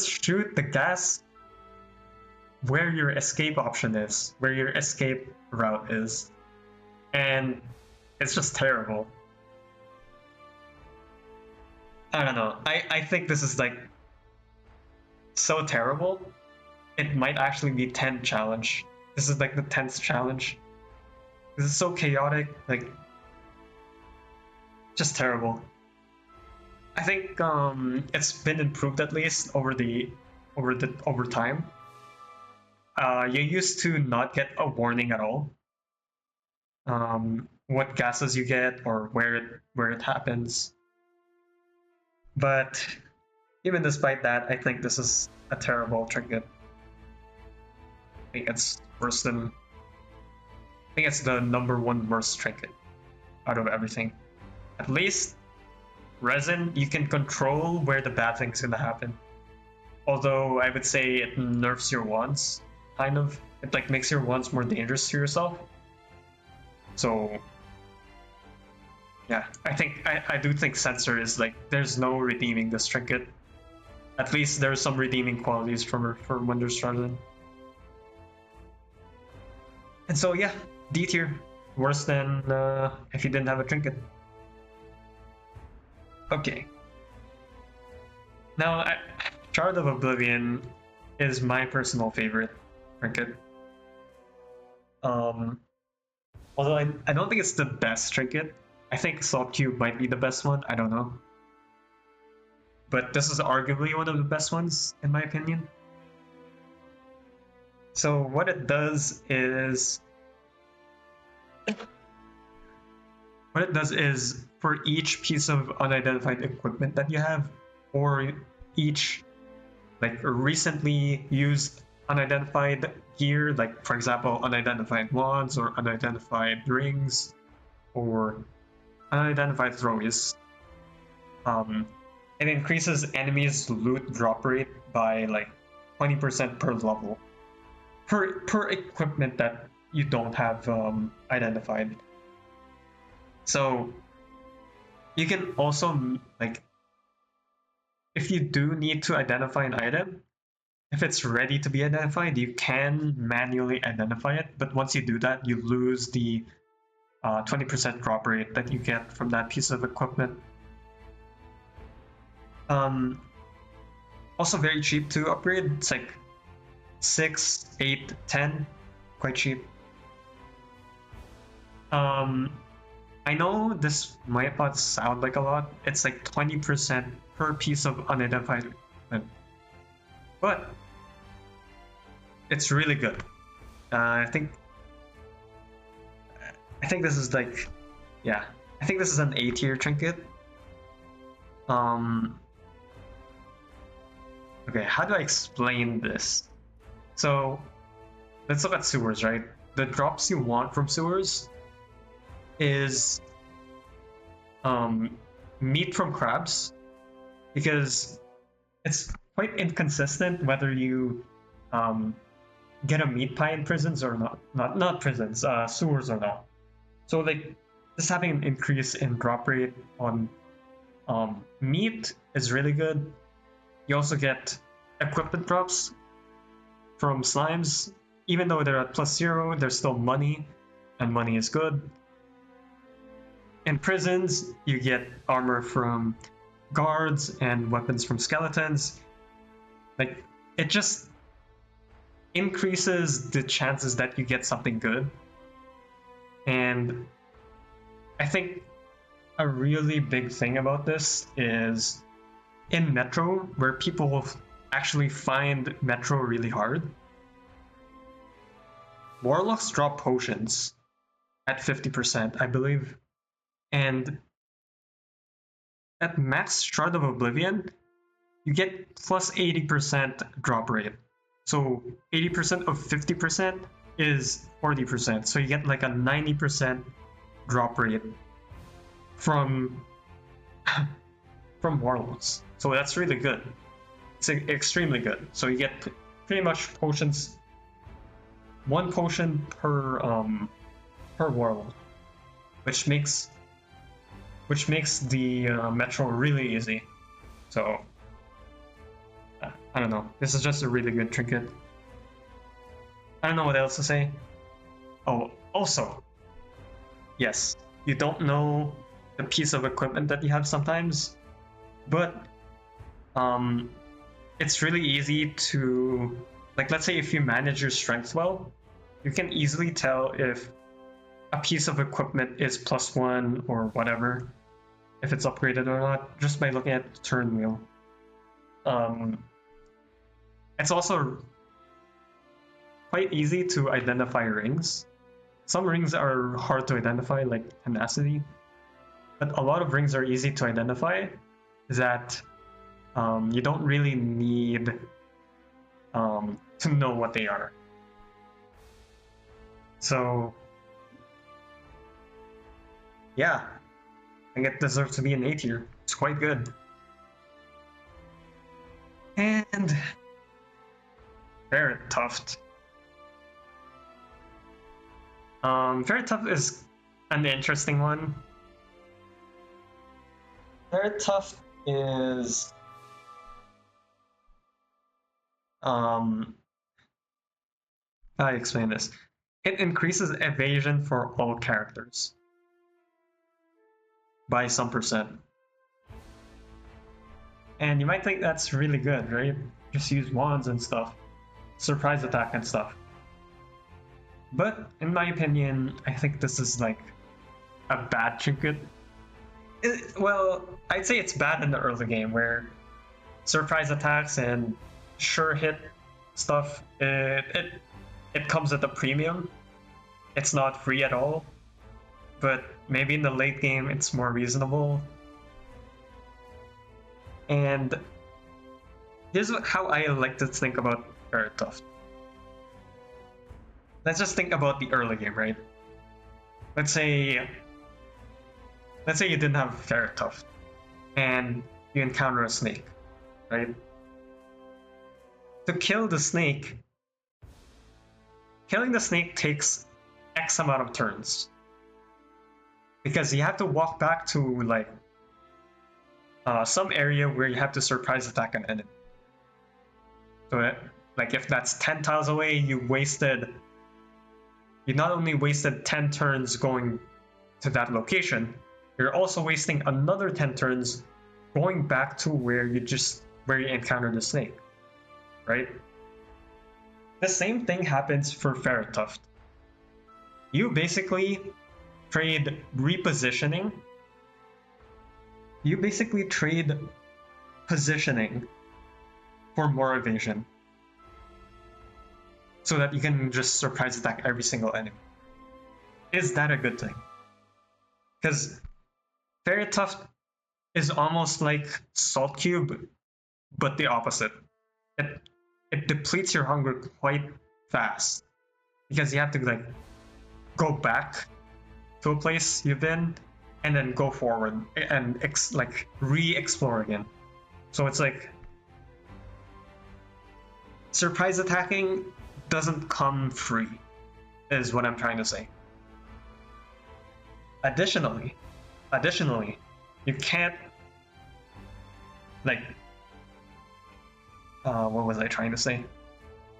shoot the gas where your escape option is, where your escape route is. And it's just terrible. I don't know. I think this is like so terrible. It might actually be 10 challenge. This is like the 10th challenge. This is so chaotic, like just terrible. I think it's been improved at least over time. You used to not get a warning at all. What gases you get or where it happens. But even despite that, I think this is a terrible trinket. I think it's worse than. I think it's the number one worst trinket out of everything. At least resin, you can control where the bad thing's gonna happen. Although I would say it nerfs your wands, kind of. It like makes your wands more dangerous to yourself. So yeah, I do think Sensor is like, there's no redeeming this trinket. At least there's some redeeming qualities for Wondrous resin. And so yeah, D tier, worse than if you didn't have a trinket. Okay. Now, Shard of Oblivion is my personal favorite trinket. Although I don't think it's the best trinket. I think Salt Cube might be the best one, I don't know. But this is arguably one of the best ones, in my opinion. So what it does is... for each piece of unidentified equipment that you have, or each like recently used unidentified gear, like for example unidentified wands or unidentified rings or unidentified throwies, It increases enemies' loot drop rate by like 20% per level. Per equipment that you don't have identified. So you can also, like, if you do need to identify an item, if it's ready to be identified, you can manually identify it. But once you do that, you lose the 20% drop rate that you get from that piece of equipment. Also very cheap to upgrade. It's like 6, 8, 10, quite cheap. I know this might not sound like a lot. It's like 20% per piece of unidentified equipment, but it's really good. I think this is like, yeah, I think this is an A tier trinket. Okay, how do I explain this? So let's look at sewers, right? The drops you want from sewers is meat from crabs, because it's quite inconsistent whether you get a meat pie in prisons or not prisons, sewers or not. So like just having an increase in drop rate on meat is really good. You also get equipment drops from slimes. Even though they're at +0, there's still money, and money is good. In prisons, you get armor from guards and weapons from skeletons. Like, it just increases the chances that you get something good. And I think a really big thing about this is in Metro, where people actually find Metro really hard, Warlocks drop potions at 50%, I believe. And at max Shard of Oblivion, you get plus 80% drop rate. So 80% of 50% is 40%. So you get like a 90% drop rate from Warlocks. So that's really good. It's extremely good. So you get pretty much potions, one potion per Warlock, which makes the Metro really easy. So I don't know. This is just a really good trinket. I don't know what else to say. Oh, also, yes, you don't know the piece of equipment that you have sometimes, but it's really easy to, like, let's say if you manage your strength well, you can easily tell if a piece of equipment is +1 or whatever, if it's upgraded or not, just by looking at the turn wheel. It's also quite easy to identify rings. Some rings are hard to identify, like tenacity, but a lot of rings are easy to identify, that you don't really need to know what they are. So yeah, I think it deserves to be an A tier. It's quite good. And Ferituft. Ferituft is an interesting one. Ferituft is how do I explain this? It increases evasion for all characters by some percent. And you might think that's really good, right? Just use wands and stuff, surprise attack and stuff. But in my opinion, I think this is like a bad trinket. Well, I'd say it's bad in the early game, where surprise attacks and sure hit stuff, it comes at a premium. It's not free at all, but maybe in the late game it's more reasonable. And here's how I like to think about Ferituft. Let's just think about the early game, right? Let's say you didn't have Ferituft, and you encounter a snake, right? To kill the snake, killing the snake takes X amount of turns. Because you have to walk back to like some area where you have to surprise attack an enemy. So like if that's 10 tiles away, you not only wasted 10 turns going to that location, you're also wasting another 10 turns going back to where you encountered the snake, right? The same thing happens for Ferituft. You basically trade repositioning. You basically trade positioning for more evasion, so that you can just surprise attack every single enemy. Is that a good thing? Because Ferituft is almost like Salt Cube, but the opposite. It depletes your hunger quite fast, because you have to like go back to a place you've been and then go forward and like re-explore again. So it's like surprise attacking doesn't come free, is what I'm trying to say. Additionally, you can't like what was I trying to say?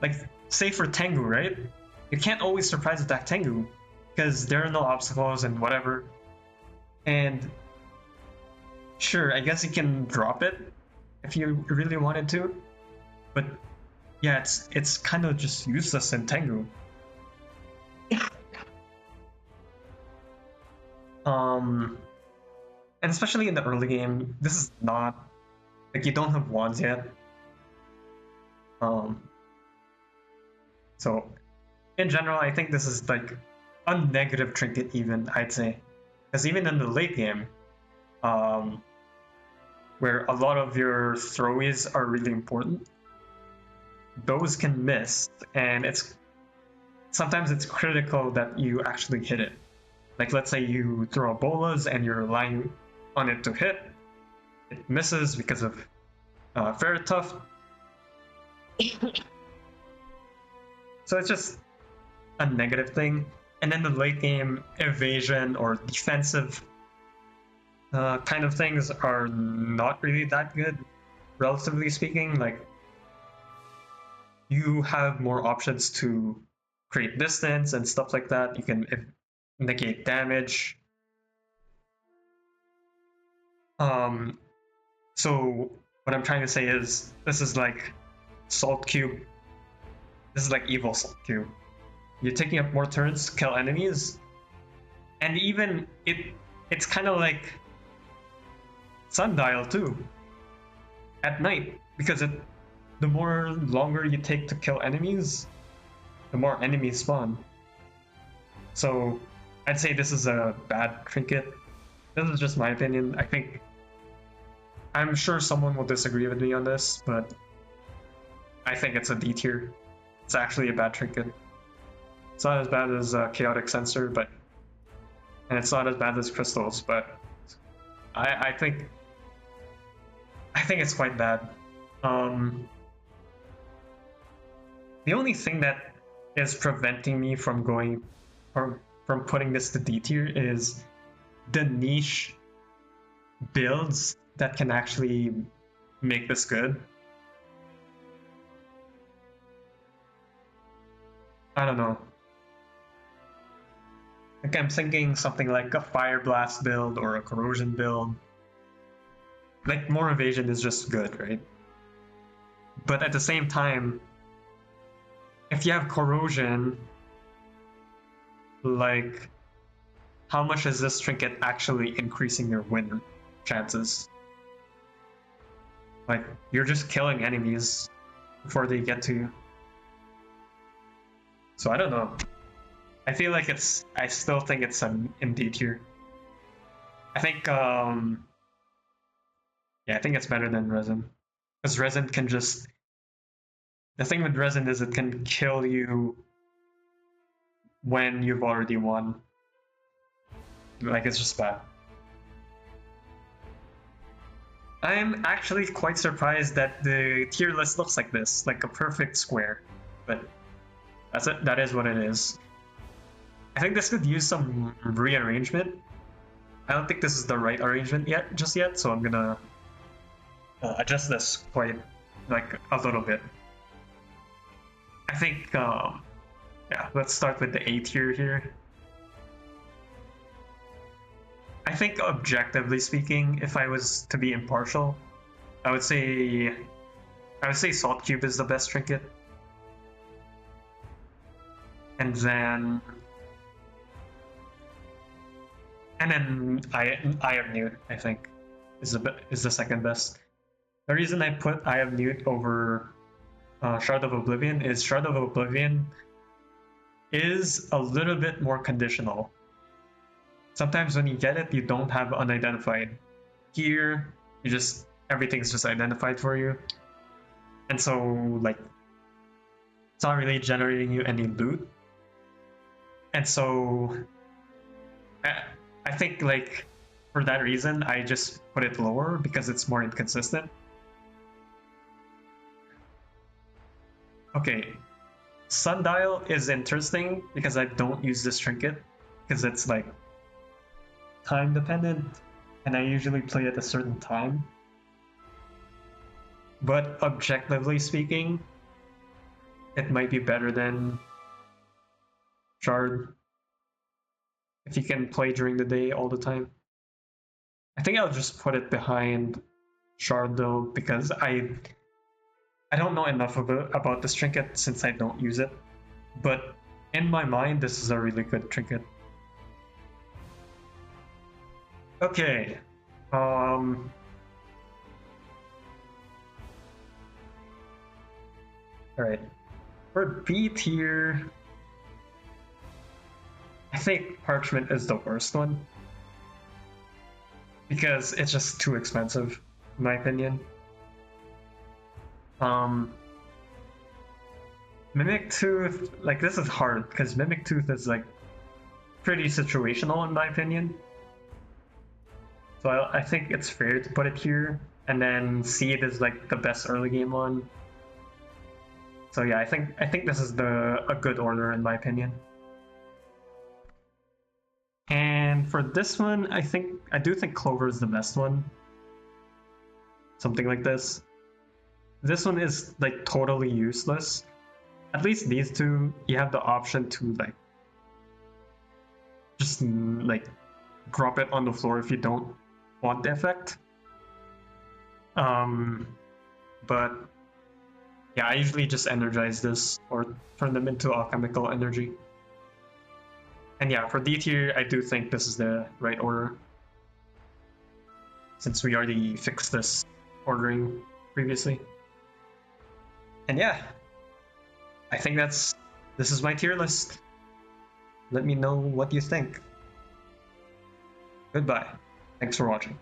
Like, say for Tengu, right? You can't always surprise attack Tengu because there are no obstacles and whatever. And sure, I guess you can drop it if you really wanted to, but yeah, it's kind of just useless in Tengu. And especially in the early game, this is not like you don't have wands yet. So in general, I think this is like a negative trinket, even I'd say, because even in the late game, where a lot of your throwaways are really important, those can miss, and sometimes it's critical that you actually hit it. Like, let's say you throw a bolas and you're relying on it to hit, it misses because of Ferituft. So it's just a negative thing. And then the late game evasion or defensive kind of things are not really that good, relatively speaking. Like, you have more options to create distance and stuff like that. You can negate damage. So what I'm trying to say is, this is like Salt Cube. This is like evil Salt Cube. You're taking up more turns to kill enemies, and even it's kind of like sundial too at night, because the more longer you take to kill enemies, the more enemies spawn. So I'd say this is a bad trinket. This is just my opinion. I'm sure someone will disagree with me on this, but I think it's a D tier. It's actually a bad trinket. It's not as bad as Chaotic Sensor, and it's not as bad as Crystals, but I think it's quite bad. The only thing that is preventing me from from putting this to D tier is the niche builds that can actually make this good. I don't know. Like, I'm thinking something like a Fire Blast build or a Corrosion build. Like, more evasion is just good, right? But at the same time, if you have Corrosion, like, how much is this trinket actually increasing your win chances? Like, you're just killing enemies before they get to you. So I don't know. I feel like I still think it's in D tier. I think, I think it's better than resin. Because resin can just... The thing with resin is it can kill you when you've already won. Like, it's just bad. I'm actually quite surprised that the tier list looks like this, like a perfect square. But that's it. That is what it is. I think this could use some rearrangement. I don't think this is the right arrangement just yet, so I'm gonna adjust this quite like a little bit. I think, yeah, let's start with the A tier here. I think objectively speaking, if I was to be impartial, I would say Salt Cube is the best trinket. And then Eye of Newt, I think, is the second best. The reason I put Eye of Newt over Shard of Oblivion is Shard of Oblivion is a little bit more conditional. Sometimes when you get it, you don't have unidentified. Here, you just everything's just identified for you, and so like it's not really generating you any loot. And so I think like for that reason, I just put it lower because it's more inconsistent. Okay, sundial is interesting because I don't use this trinket because it's like time dependent and I usually play at a certain time. But objectively speaking, it might be better than Shard if you can play during the day all the time. I think I'll just put it behind Shard though because I don't know enough about this trinket since I don't use it. But in my mind, this is a really good trinket. Okay. Alright. For B tier, I think Parchment is the worst one. Because it's just too expensive, in my opinion. Mimic Tooth, like this is hard because Mimic Tooth is like pretty situational in my opinion. So I think it's fair to put it here, and then Seed is like the best early game one. So yeah, I think this is a good order in my opinion. And for this one, I do think Clover is the best one. Something like this. This one is like totally useless. At least these two, you have the option to like just like drop it on the floor if you don't want the effect. But yeah, I usually just energize this or turn them into alchemical energy. And yeah, for D tier, I do think this is the right order. Since we already fixed this ordering previously. And yeah, I think this is my tier list. Let me know what you think. Goodbye. Thanks for watching.